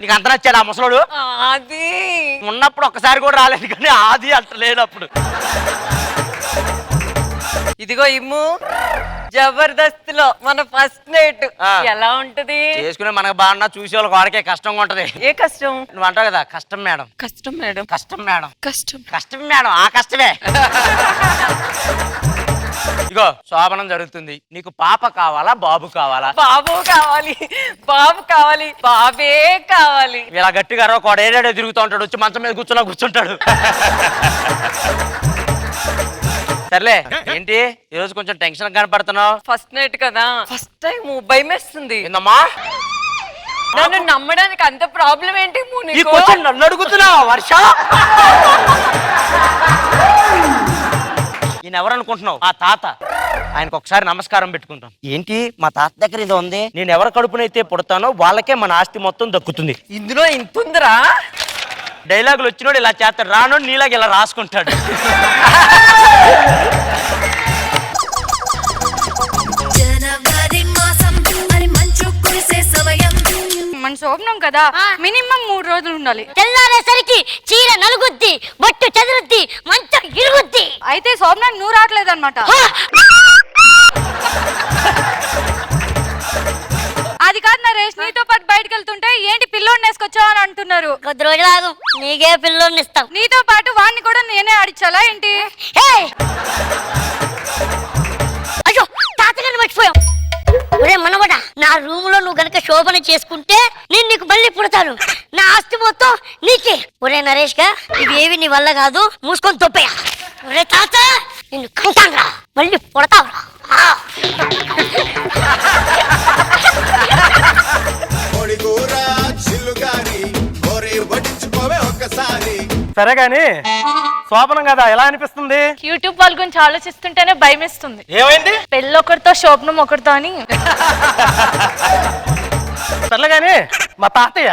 నీకు అంత నచ్చాడు ఆ ముసలోడు? అది ఉన్నప్పుడు ఒక్కసారి కూడా రాలేదు కానీ ఆది అంత లేనప్పుడు. ఇదిగో ఇమ్ము, జబర్దస్త్ లో మన ఫస్ట్ నైట్ ఎలా ఉంటది? చేసుకునే మనకు బాగున్నా చూసే వాళ్ళకి వాడికే కష్టంగా ఉంటది. ఏ కష్టం? నువ్వు అంటావు కదా కష్టం మేడం, కష్టం మేడం, కష్టం మేడం, కష్టం కష్టం మేడం, ఆ కష్టమే. ఇగో శోభనం జరుగుతుంది, నీకు పాప కావాలా బాబు కావాలా? బాబు కావాలి, బాబు కావాలి, బాబే కావాలి. ఇలా గట్టిగా ఒక ఏడాడో తిరుగుతూ ఉంటాడు, వచ్చి మంచం మీద కూర్చుంటాడు. సర్లే, ఏంటి ఈ రోజు కొంచెం టెన్షన్ కనపడుతున్నావు? ఫస్ట్ నైట్ కదా, ఫస్ట్ టైం భయం వేస్తుంది. ఏందమ్మా నన్ను నమ్మడానికి అంత ప్రాబ్లం ఏంటి? ఈ క్వశ్చన్ నన్ను అడుగుతున్నావా వర్ష? ఈయన ఎవరు అనుకుంటున్నావు? ఆ తాత. ఆయనకు ఒకసారి నమస్కారం పెట్టుకుంటాం. ఏంటి మా తాత దగ్గర ఇది ఉంది, నేను ఎవరి కడుపునైతే పుడతానో వాళ్ళకే మన ఆస్తి మొత్తం దక్కుతుంది. ఇందులో ఇంతుందిరా? డైలాగులు వచ్చినోడు ఇలా చేస్తాడు, రానోడు నీలాగా ఇలా రాసుకుంటాడు. మన శోభనం కదా, మినిమం 3 రోజులు ఉండాలి. తెల్లారేసరికి చీర నలుగుద్ది, బొట్టు చెదురుద్ది, మంచం ఇరుగుద్ది. అయితే శోభనం నువ్వు రావట్లేదు అనమాట. అది కాదు నరేష్, నీతో పాటు బయటకు వెళ్తుంటే ఏంటి పిల్లోడిని వేసుకొచ్చావు అని అంటున్నారు. కొద్ది రోజులు ఆగు, నీకే పిల్లోడిని ఇస్తాం. నీతో పాటు వాడిని కూడా నేనే ఆడిచ్చాలా ఏంటి? అయ్యో తాతగారిని మర్చిపోయాం. ఒరే మనవడ, నా రూమ్ లో నువ్వు గనక శోభన చేసుకుంటే నేను నీకు మళ్ళీ పుడతాను, నా ఆస్తి మొత్తం నీకే. ఒరే నరేష్ గా, ఇవేవి నీ వల్ల కాదు, మూసుకొని తొప్పయా. ఒరే తాత, నిన్ను కంటాన్రా, మళ్ళీ పుడతావురా. సరే గాని శోభనం కదా, ఎలా అనిపిస్తుంది? యూట్యూబ్ వాళ్ళ గురించి ఆలోచిస్తుంటేనే భయం వేస్తుంది. ఏమైంది? పెళ్ళి ఒకరితో శోభనం ఒకరితో అని. సర్లే గాని మా తాతయ్య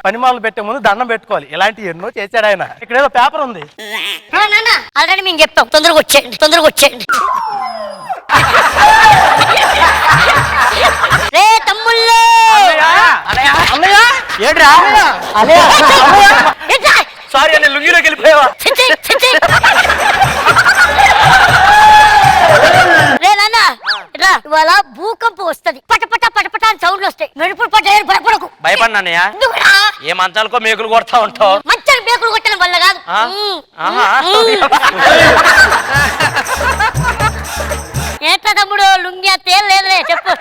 పనిమాలు పెట్టే ముందు దండం పెట్టుకోవాలి, ఇలాంటి ఎన్నో చేశాడు ఆయన. ఇక్కడ ఏదో పేపర్ ఉంది. ఆల్రెడీ మేము చెప్తాం, తొందరగా వచ్చేయండి, తొందరగా వచ్చేయండి. రే తమ్ముళ్ళు, సారీ అన్న, లుంగిలోకి వెళ్ళిపోయావా? రే నాన్న రా, ఇవాళ భూకంపం వస్తది, పటపట పటపట అని సౌండ్లు వస్తాయి. మెరుపులు పడ్డాయని భయపడకు. భయపడినానయ్యా? ఏ మంచాలకో మేకులు కొడతా ఉంటావు. మంచాలు మేకులు కొట్టడం వల్ల కాదు. ఏంట్రా తమ్ముడు, లుంగి అత్తే లేదులే, చెప్పు.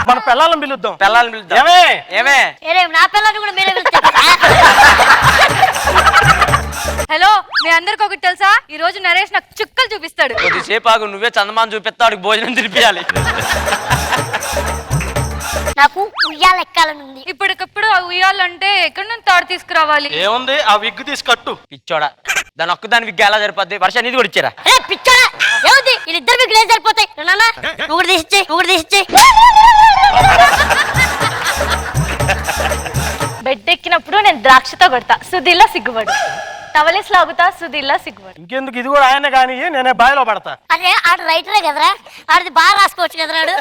మన పిల్లలను పిలుద్దాం. పిల్లల్ని పిలుద్దాం. ఏమే నా పిల్లల్ని కూడా మీరే పిలుస్తారు. హలో, మీ అందరికి ఒకటి తెలుసా? ఈ రోజు నరేష్ నాకు చుక్కలు చూపిస్తాడు. కొద్దిసేపు ఆగు, నువ్వే చందమాన్ చూపిస్తా, వాడికి భోజనం తినిపించాలి. నాకు ఉయ్యాల ఎక్కాలనుంది. ఇప్పటికప్పుడు ఆ ఉయ్యాలంటే ఎక్కడి నుంచి తాడు తీసుకురావాలి? ఏముంది, ఆ విగ్గు తీసుకట్టు. పిచ్చోడా, దాని ఒక్కదాని విగ్గు ఎలా సరిపోద్ది? వర్ష నీది కూడా ఇచ్చారా? పిచ్చోడా, ఏముంది, వీళ్ళిద్దరు విగ్గులు ఏం సరిపోతాయి. నాన్న నువ్వు కూడా తీసిచ్చేయి, నువ్వు కూడా తీసిచ్చేయి. బెడ్ ఎక్కినప్పుడు నేను ద్రాక్షతో కొడతా, సుధీలా సిగ్గుపడు. టవలేసి లాగుతా, సుధీలా సిగ్గుపడు. ఇంకెందుకు, ఇది కూడా ఆయన కానీ నేనే బాయిలో పడతా. అదే ఆడు రైటరే కదరా, ఆడిది బాగా రాసుకోవచ్చు కదరాడు.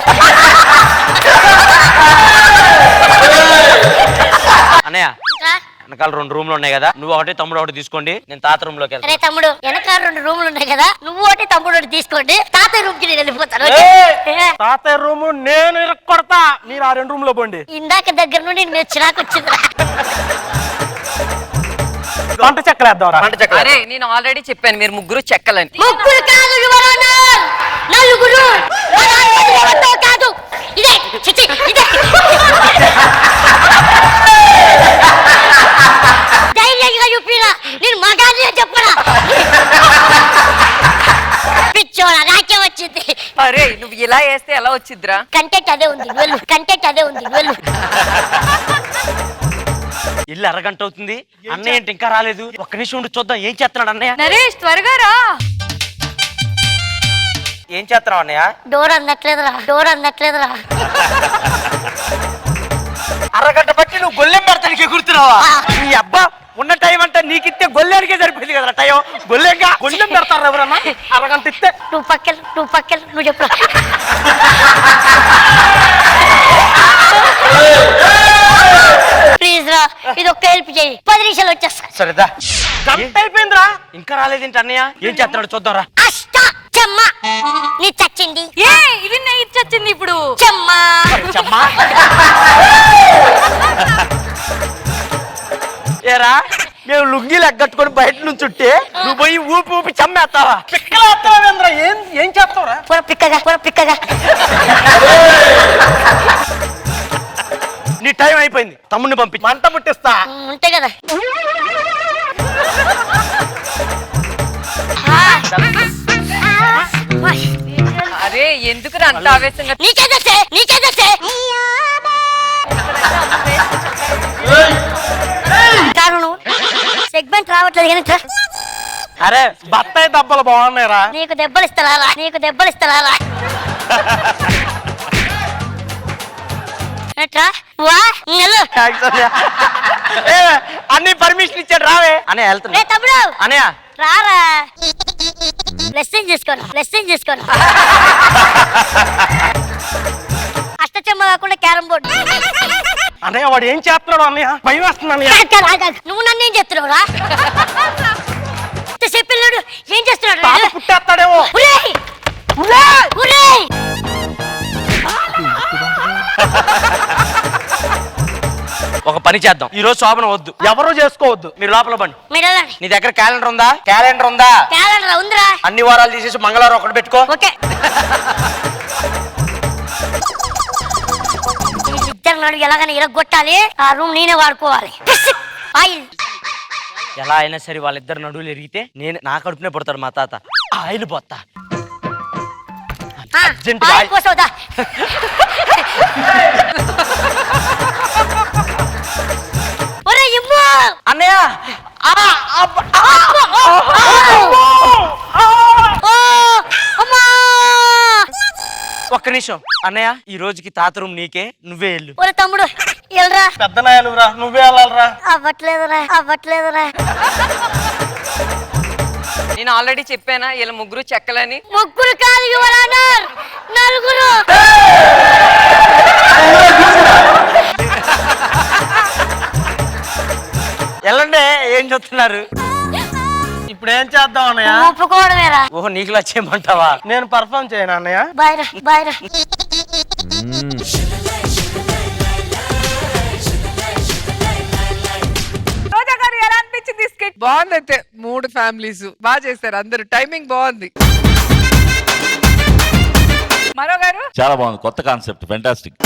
అన్నయ్య, వెనకాల 2 రూమ్లు ఉన్నాయి కదా, నువ్వు ఒకటి తమ్ముడు ఒకటి తీసుకోండి, నేను తాత రూమ్ లోకి వెళ్తాను. అరే తమ్ముడు, వెనకాల 2 రూములు ఉన్నాయి కదా, నువ్వు ఒకటి తమ్ముడు ఒకటి తీసుకోండి, తాతయ్య రూమ్ కి నేను వెళ్ళిపోతాను. తాతయ్య రూము నేను ఇరక్కొడతా, మీరు ఆ 2 రూమ్ లో పోండి. ఇందాక దగ్గర నుండి నేను చిరాకు వచ్చిందిరా. పంట చెక్కలేద్దాం. అరే నేను ఆల్రెడీ చెప్పాను, మీరు ముగ్గురు చెక్కలని. ముగ్గురు కాదు యువర్ ఆనర్, నలుగురు. కాదు, ఇదే చిచి, ఇదే. ధైర్యంగా చూపినా, నేను మగాన్ని చెప్పరా. పిచ్చోడా, నాకే వచ్చింది. అరే నువ్వు ఇలా వేస్తే ఎలా వచ్చిద్దిరా? కంటెంట్ అదే ఉంది, వెళ్ళు. కంటెంట్ అదే ఉంది, వెళ్ళు. ఇల్లు అరగంట అవుతుంది, అన్నయ్య ఏంటి ఇంకా రాలేదు? ఒక్క నిమిషం ఉండి చూద్దాం ఏం చేస్తున్నాడు అన్నయ్య. నరేష్ త్వరగా రా. ఏం చేస్తున్నావు అన్నయ్య? డోర్ అందట్లేదురా, డోర్ అందట్లేదురా. అరగంట బట్టి నువ్వు గొల్లెం పెడతానికి ఎగురుతున్నావా? నీ అబ్బా, ఉన్న టైం అంటే నీకిస్తే గొల్లెనికే సరిపోయింది కదా టైం. గొల్లెంగా గొల్లెం పెడతారు ఎవరన్నా? అరగంట ఇస్తే నువ్వు పక్కలు నువ్వు చెప్పు. ఇది ఒక్క హెల్ప్ చేయి 10 నిమిషాలు వచ్చేస్తా. సరేదా గంట అయిపోయిందిరా. ఇంకా రాలేదేంటి అన్నయ్య? ఏం చేస్తున్నాడు చూద్దాంరా. అష్ట చెమ్మ నీ చచ్చింది. ఏ ఇది నెయ్యి వచ్చింది ఇప్పుడు. చెమ్మ చెమ్మా ఏరా మేము లుంగీలు ఎగ్గట్టుకొని బయట నుంచి ఉంటే నువ్వు పోయి ఊపి ఊపి చమ్మేస్తావా? పిక్కలేస్తావేంద్రా? ఏం చేస్తావురా? పొర పిక్కగా నీ టైం అయిపోయింది, తమ్ముడిని పంపి. మంట పుట్టిస్తా. ఉంటే కదా. అరే ఎందుకు అంత ఆవేశంగా? నీకేదస్తే కారణం సెగ్మెంట్ రావట్లేదు కానీ ఇట్రా. అరే బత్తాయి దెబ్బలు బాగున్నాయిరా. నీకు దెబ్బలు ఇస్తారా ఎట్రా వా నెల్లు. అన్ని పర్మిషన్ ఇచ్చాడు రావే అనే వెళ్తున్నా. రే తమ్ముడు అనయ్య రారా బ్లెస్సింగ్ చేసుకోను అష్టచెమ్మ కాకుండా క్యారం బోర్డు. అన్నయ్య వాడు ఏం చేస్తున్నాడు అన్నయ్య? భయం వేస్తుంది అన్నయ్య. నువ్వు నన్ను ఏం చేస్తున్నావురా? చెప్పిల్లాడు ఏం చేస్తున్నాడు? తాత పుట్టేస్తాడేమో. ఉరేయ్! ఉరేయ్! ఒక పని చేద్దాం, ఈ రోజు శోభన వద్దు, ఎవరు చేసుకోవద్దు. మీరు లోపల బండి. మీరు వెళ్ళండి. నీ దగ్గర క్యాలెండర్ ఉందా? క్యాలెండర్ ఉందిరా. అన్ని వారాలు తీసేసి మంగళవారం ఒకటి పెట్టుకో. ఓకే. ఇద్దరు నడుగు ఎలాగైనా ఇరగొట్టాలి. ఆ రూమ్ నేనే వాడుకోవాలి. ఆయిల్ ఎలా అయినా సరే వాళ్ళిద్దరు నడువులు ఎరిగితే నేను నా కడుపునే పడతాడు మా తాత. ఆయిల్ పోతా అర్జెంటుగా ఆయిల్ పోసవుదా? ఒరే ఇమ్ము అన్నయ్య. ఓ అమ్మా. ఒక్క నిమిషం అన్నయ్య, ఈ రోజుకి తాత రూమ్ నీకే, నువ్వే వెళ్ళు. ఒరే తమ్ముడు వెళ్ళరా. పెద్ద నాయలురా, నువ్వే వెళ్ళాలరా. అవ్వట్లేదురా. నేను ఆల్రెడీ చెప్పానా ఇలా ముగ్గురు చెక్కలని. ముగ్గురు కాదు యువర్ ఆనర్, నలుగురు. వెళ్ళండి, ఏం చెప్తున్నారు? ఇప్పుడు ఏం చేద్దాం అన్నయ్య? ఒప్పుకోవడమేరా. ఓహో నీకులా చేయమంటావా? నేను పర్ఫామ్ చేయను అన్నయ్య. బాయ్రా. రోజా గారు ఎలా అనిపించింది స్కిట్? బాగుంది. అయితే 3 ఫ్యామిలీస్ బాగా చేశారు అందరు. టైమింగ్ బాగుంది. మరో గారు చాలా బాగుంది, కొత్త కాన్సెప్ట్, ఫెంటాస్టిక్.